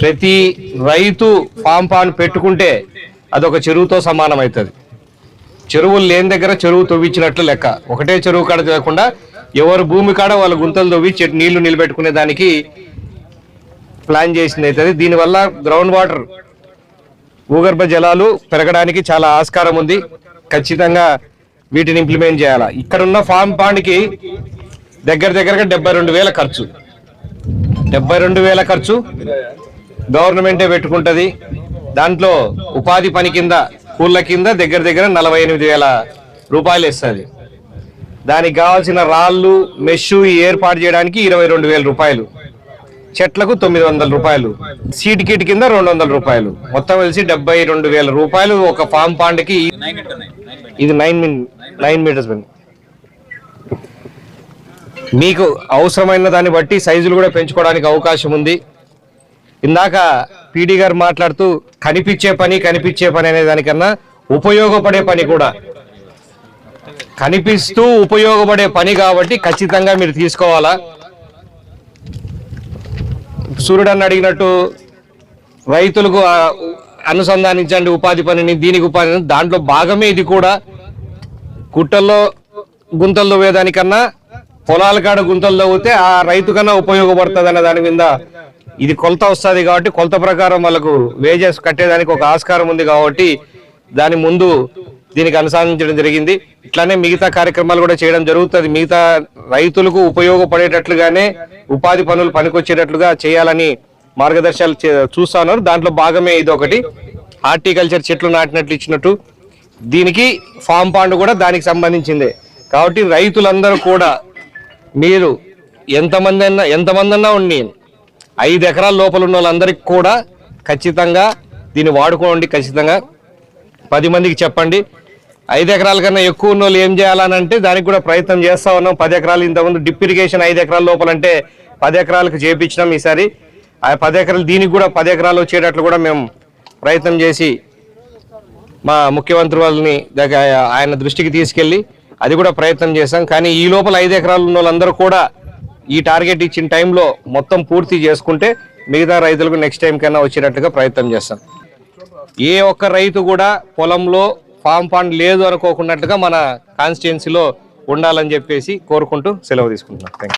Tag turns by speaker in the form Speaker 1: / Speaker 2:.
Speaker 1: ప్రతి రైతు form pond పెట్టుకుంటే అదొక చెరువుతో సమానం అవుతుంది. చెరువులు లేని దగ్గర చెరువు తవ్వించినట్లు లెక్క. ఒకటే చెరువు కాడ కాకుండా ఎవరు భూమి కాడ వాళ్ళ గుంతలు తవ్వి నీళ్లు నిలబెట్టుకునే దానికి ప్లాన్ చేసింది అవుతుంది. దీనివల్ల గ్రౌండ్ వాటర్ భూగర్భ జలాలు పెరగడానికి చాలా ఆస్కారం ఉంది. ఖచ్చితంగా వీటిని ఇంప్లిమెంట్ చేయాలి. ఇక్కడున్న ఫామ్ పాండ్కి దగ్గరగా 72,000 ఖర్చు. 72,000 ఖర్చు గవర్నమెంటే పెట్టుకుంటుంది. దాంట్లో ఉపాధి పని కింద కూళ్ళ కింద దగ్గర 48,000 రూపాయలు ఇస్తుంది. దానికి కావాల్సిన రాళ్ళు మెష్ ఏర్పాటు చేయడానికి 22,000 రూపాయలు, చెట్లకు 900 రూపాయలు, సీట్ కిట్ కింద 200 రూపాయలు, మొత్తం కలిసి 72,000 రూపాయలు ఒక ఫామ్ పాండ్కి. ఇది 9 మీటర్స్. మీకు అవసరమైన దాన్ని బట్టి సైజులు కూడా పెంచుకోవడానికి అవకాశం ఉంది. ఇందాక పీడీ గారు మాట్లాడుతూ కనిపించే పని అనే దానికన్నా ఉపయోగపడే పని కూడా కనిపిస్తూ ఉపయోగపడే పని కాబట్టి ఖచ్చితంగా మీరు తీసుకోవాలా. సూర్యుడని అడిగినట్టు రైతులకు అనుసంధానించండి ఉపాధి పనిని, దీనికి ఉపాధి, దాంట్లో భాగమే ఇది కూడా. గుట్టల్లో గుంతలు తవ్వేదానికన్నా పొలాల కాడ గుంతలు తవ్వితే ఆ రైతు కన్నా ఉపయోగపడుతుంది అన్న దాని మీద ఇది కొలత వస్తుంది కాబట్టి కొలత ప్రకారం వాళ్ళకు వేజెస్ కట్టేదానికి ఒక ఆస్కారం ఉంది కాబట్టి దాని ముందు దీనికి అనుసంధానించడం జరిగింది. ఇట్లానే మిగతా కార్యక్రమాలు కూడా చేయడం జరుగుతుంది. మిగతా రైతులకు ఉపయోగపడేటట్లుగానే ఉపాధి పనులు పనికొచ్చేటట్లుగా చేయాలని మార్గదర్శకాలు చూస్తున్నారు. దాంట్లో భాగమే ఇది ఒకటి. హార్టికల్చర్ చెట్లు నాటినట్లు ఇచ్చినట్టు దీనికి ఫామ్ పాండ్ కూడా దానికి సంబంధించిందే కాబట్టి రైతులందరూ కూడా మీరు ఎంతమంది అన్నా ఉండి 5 ఎకరాల లోపల ఉన్న వాళ్ళందరికీ కూడా ఖచ్చితంగా దీన్ని వాడుకోండి. ఖచ్చితంగా 10 మందికి చెప్పండి. 5 ఎకరాల కన్నా ఎక్కువ ఉన్న వాళ్ళు ఏం చేయాలని అంటే దానికి కూడా ప్రయత్నం చేస్తా ఉన్నాం. 10 ఎకరాలు ఇంతకుముందు డ్రిప్ ఇరిగేషన్ 5 ఎకరాల లోపలంటే 10 ఎకరాలకు చేపించినాం. ఈసారి ఆ 10 ఎకరాలు దీనికి కూడా 10 ఎకరాలు వచ్చేటట్లు కూడా మేము ప్రయత్నం చేసి మా ముఖ్యమంత్రి వాళ్ళని ఆయన దృష్టికి తీసుకెళ్ళి అది కూడా ప్రయత్నం చేశాం. కానీ ఈ లోపల 5 ఎకరాలు ఉన్న వాళ్ళందరూ కూడా ఈ టార్గెట్ ఇచ్చిన టైంలో మొత్తం పూర్తి చేసుకుంటే మిగతా రైతులకు నెక్స్ట్ టైం కన్నా వచ్చేటట్టుగా ప్రయత్నం చేస్తాం. ఏ ఒక్క రైతు కూడా పొలంలో ఫామ్ పాండ్ లేదు అనుకోకున్నట్టుగా మన కాన్స్టిట్యుయెన్సీలో ఉండాలని చెప్పేసి కోరుకుంటూ సెలవు తీసుకుంటున్నాం. Thank you.